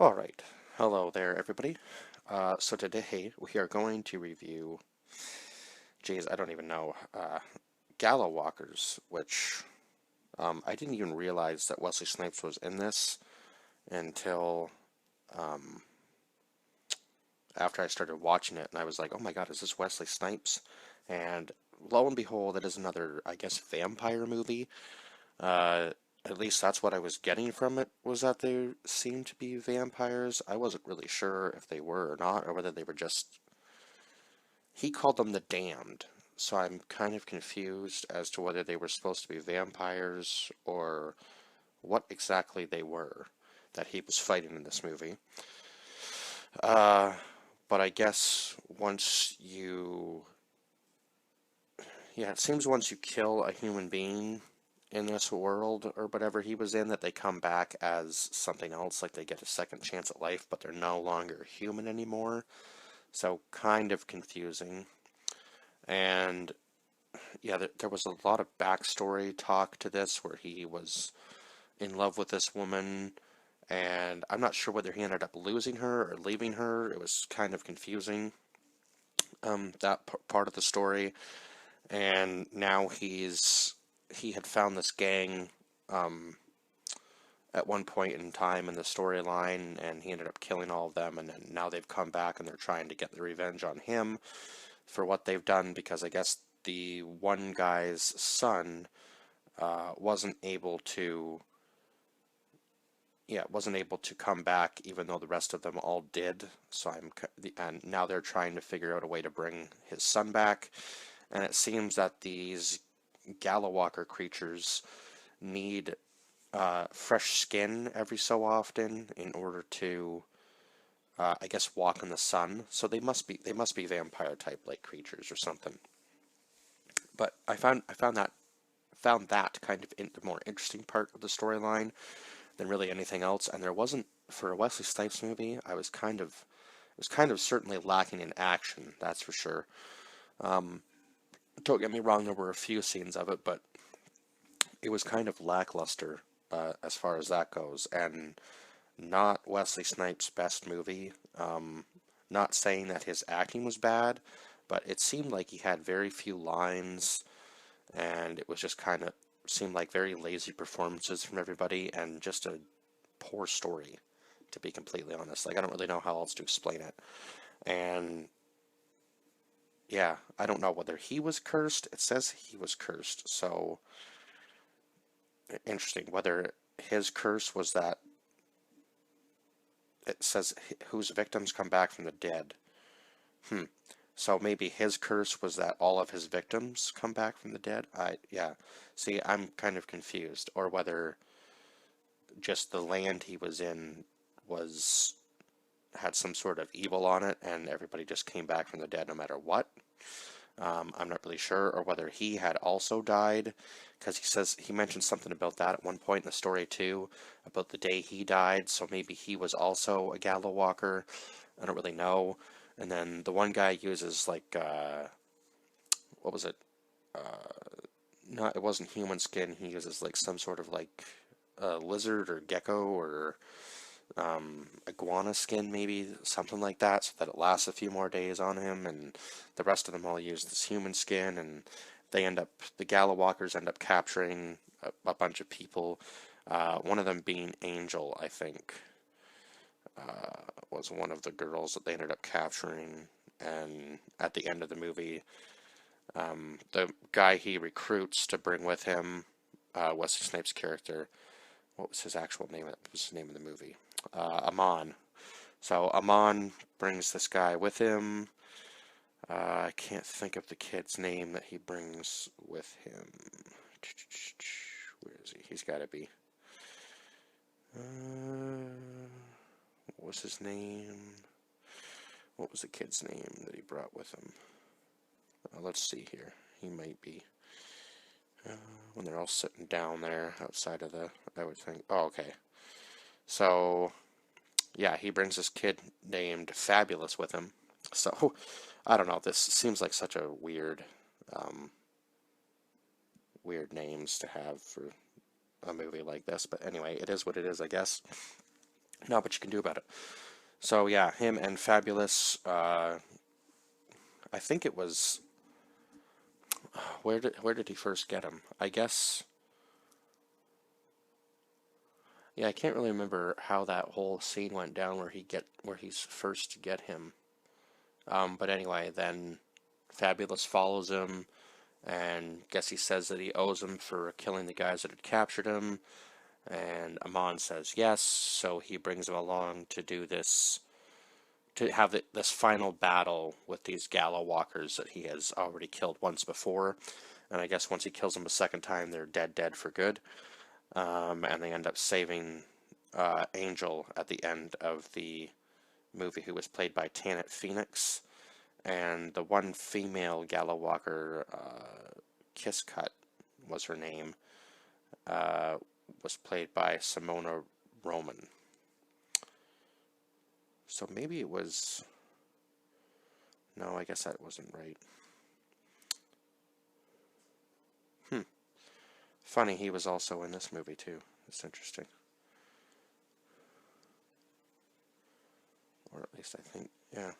Alright, hello there everybody. So today we are going to review, geez, I don't even know, Gallow Walkers, which I didn't even realize that Wesley Snipes was in this until um, after I started watching it, and I was like, oh my god, is this Wesley Snipes? And lo and behold, it is another, I guess, vampire movie. Uh, at least that's what I was getting from it, was that they seemed to be vampires. I wasn't really sure if they were or not, or whether they were just... He called them the Damned, so I'm kind of confused as to whether they were supposed to be vampires or what exactly they were that he was fighting in this movie. Uh, but I guess once you... Yeah, it seems once you kill a human being in this world or whatever he was in, that they come back as something else, like they get a second chance at life, but they're no longer human anymore. So kind of confusing. And yeah, there was a lot of backstory talk to this where he was in love with this woman, and I'm not sure whether he ended up losing her or leaving her. It was kind of confusing, that part of the story. And now he had found this gang um, at one point in time in the storyline, and he ended up killing all of them, and then now they've come back and they're trying to get the revenge on him for what they've done, because I guess the one guy's son wasn't able to, wasn't able to come back, even though the rest of them all did. And now they're trying to figure out a way to bring his son back. And it seems that these Gallowalker creatures need fresh skin every so often in order to, I guess, walk in the sun. So they must be vampire type like creatures or something. But I found that kind of the more interesting part of the storyline than really anything else. And there wasn't, for a Wesley Snipes movie, it was kind of certainly lacking in action. That's for sure. Um, don't get me wrong, there were a few scenes of it, but it was kind of lackluster as far as that goes, and not Wesley Snipes' best movie. Not saying that his acting was bad, but it seemed like he had very few lines, and it was just kind of seemed like very lazy performances from everybody, and just a poor story, to be completely honest. Like, I don't really know how else to explain it. And yeah, I don't know whether he was cursed. It says he was cursed, so interesting. Whether his curse was that it says whose victims come back from the dead. Hmm. So maybe his curse was that all of his victims come back from the dead? Yeah. See, I'm kind of confused. Or whether just the land he was in was had some sort of evil on it and everybody just came back from the dead no matter what. I'm not really sure. Or whether he had also died, because he mentioned something about that at one point in the story too, about the day he died, so maybe he was also a Gallow Walker. I don't really know. And then the one guy uses like, what was it? No, it wasn't human skin. He uses like some sort of like lizard or gecko or iguana skin, maybe something like that, so that it lasts a few more days on him. And the rest of them all use this human skin, and the Gallow Walkers end up capturing a bunch of people. One of them being Angel, I think, was one of the girls that they ended up capturing. And at the end of the movie, the guy he recruits to bring with him, Wesley Snipes' character, what was his actual name? What was the name of the movie? Amon. So Amon brings this guy with him. I can't think of the kid's name that he brings with him. Where is he? He's got to be. What was his name? What was the kid's name that he brought with him? Let's see here. He might be. When they're all sitting down there outside of I would think. Oh, okay. So, yeah, he brings this kid named Fabulous with him. So, I don't know. This seems like such a weird names to have for a movie like this. But anyway, it is what it is, I guess. Not much you can do about it. So yeah, him and Fabulous. I think it was where did he first get him? I guess. Yeah, I can't really remember how that whole scene went down where he's first to get him. But anyway, then Fabulous follows him, and guess he says that he owes him for killing the guys that had captured him. And Amon says yes, so he brings him along to do this, to have this final battle with these Gallow walkers that he has already killed once before. And I guess once he kills them a second time, they're dead for good. And they end up saving Angel at the end of the movie, who was played by Tanit Phoenix. And the one female Gallow walker, Kiss Cut was her name, was played by Simona Roman. So maybe it was... No, I guess that wasn't right. Funny, he was also in this movie too. It's interesting. Or at least I think, yeah.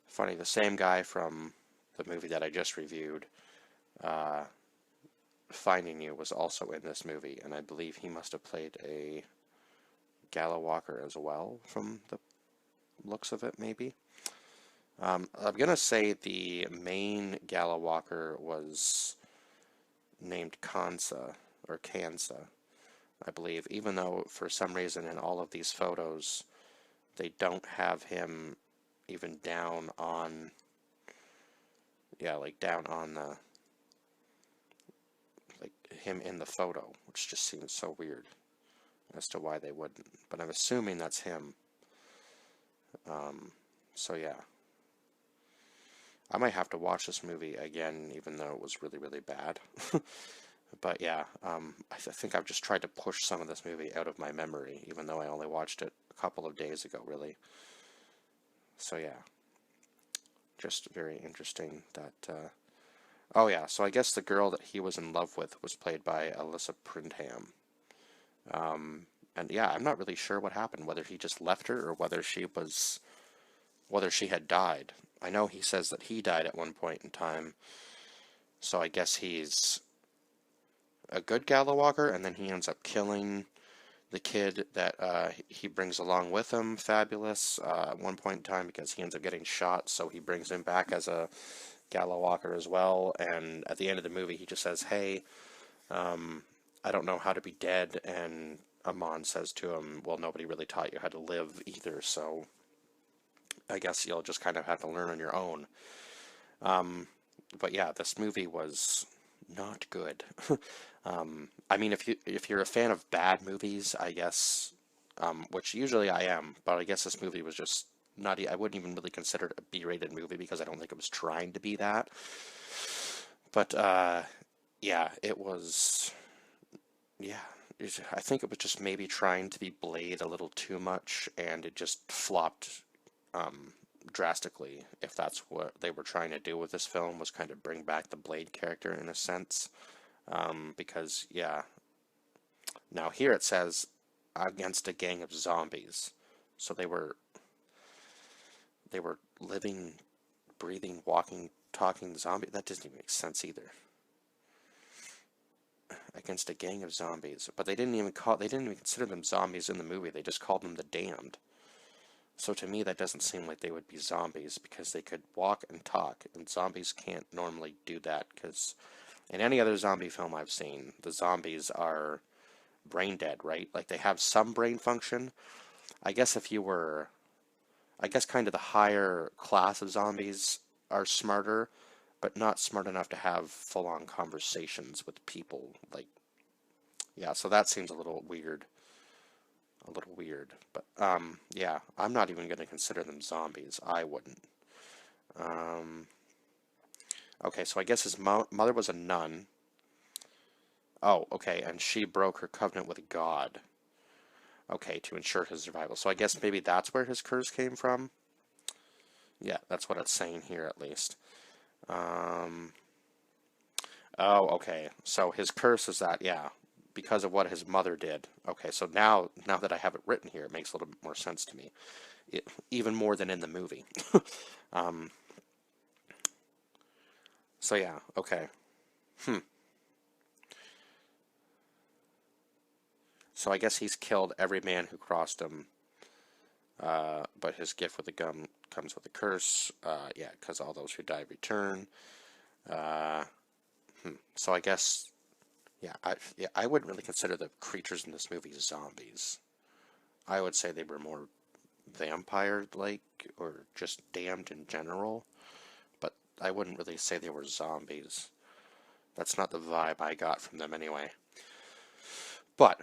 Funny, the same guy from the movie that I just reviewed, Finding You, was also in this movie, and I believe he must have played a Gallow walker as well, from the looks of it, maybe. I'm gonna say the main Gallow walker was named Kansa, or Kansa, I believe, even though for some reason in all of these photos they don't have him even down on, yeah, like down on the, like him in the photo, which just seems so weird as to why they wouldn't, but I'm assuming that's him. So yeah, I might have to watch this movie again, even though it was really bad. But yeah, I think I've just tried to push some of this movie out of my memory, even though I only watched it a couple of days ago, really. So yeah, just very interesting that... Oh yeah, so I guess the girl that he was in love with was played by Alyssa Printham. And yeah, I'm not really sure what happened, whether he just left her or whether she had died. I know he says that he died at one point in time, so I guess he's a good Gallow walker, and then he ends up killing the kid that he brings along with him, Fabulous, at one point in time, because he ends up getting shot, so he brings him back as a Gallow walker as well, and at the end of the movie he just says, hey, I don't know how to be dead, and Amon says to him, well, nobody really taught you how to live either, so I guess you'll just kind of have to learn on your own. But yeah, this movie was not good. I mean, if you're a fan of bad movies, I guess, which usually I am, but I guess this movie was just not... I wouldn't even really consider it a B-rated movie because I don't think it was trying to be that. But yeah, it was... Yeah, I think it was just maybe trying to be Blade a little too much, and it just flopped drastically, if that's what they were trying to do with this film, was kind of bring back the Blade character in a sense. Because, yeah, now here it says against a gang of zombies. So they were living, breathing, walking, talking zombies. That doesn't even make sense either. Against a gang of zombies, but they didn't even consider them zombies in the movie. They just called them the Damned. So to me, that doesn't seem like they would be zombies, because they could walk and talk, and zombies can't normally do that, because in any other zombie film I've seen, the zombies are brain dead, right? Like, they have some brain function. I guess kind of the higher class of zombies are smarter, but not smart enough to have full-on conversations with people. Like, yeah, so that seems a little weird. But, yeah, I'm not even going to consider them zombies. I wouldn't. Okay, so I guess his mother was a nun. Oh, okay, and she broke her covenant with God. Okay, to ensure his survival. So I guess maybe that's where his curse came from? Yeah, that's what it's saying here, at least. Oh, okay. So his curse is that, yeah, because of what his mother did. Okay, so now that I have it written here, it makes a little bit more sense to me. Even more than in the movie. um, so yeah, okay. So I guess he's killed every man who crossed him, but his gift with the gum comes with a curse. Yeah, because all those who die return. Uh, so I guess, yeah, I wouldn't really consider the creatures in this movie zombies. I would say they were more vampire-like or just damned in general, but I wouldn't really say they were zombies. That's not the vibe I got from them anyway. But,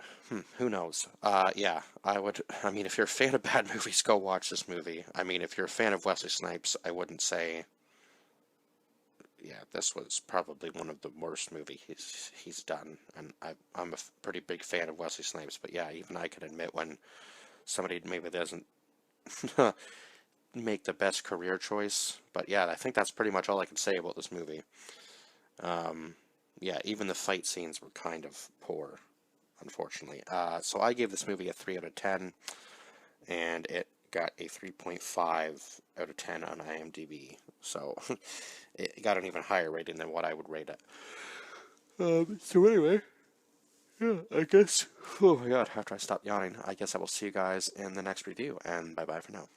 who knows? Yeah, I mean, if you're a fan of bad movies, go watch this movie. I mean, if you're a fan of Wesley Snipes, I wouldn't say, yeah, this was probably one of the worst movies he's done. And I'm a pretty big fan of Wesley Snipes, but yeah, even I can admit when somebody maybe doesn't make the best career choice. But yeah, I think that's pretty much all I can say about this movie. Yeah, even the fight scenes were kind of poor, unfortunately. So I gave this movie a 3 out of 10, and it got a 3.5 out of 10 on IMDb. So it got an even higher rating than what I would rate it. So anyway, yeah, I guess. Oh my god, after I stop yawning, I guess I will see you guys in the next review, and bye bye for now.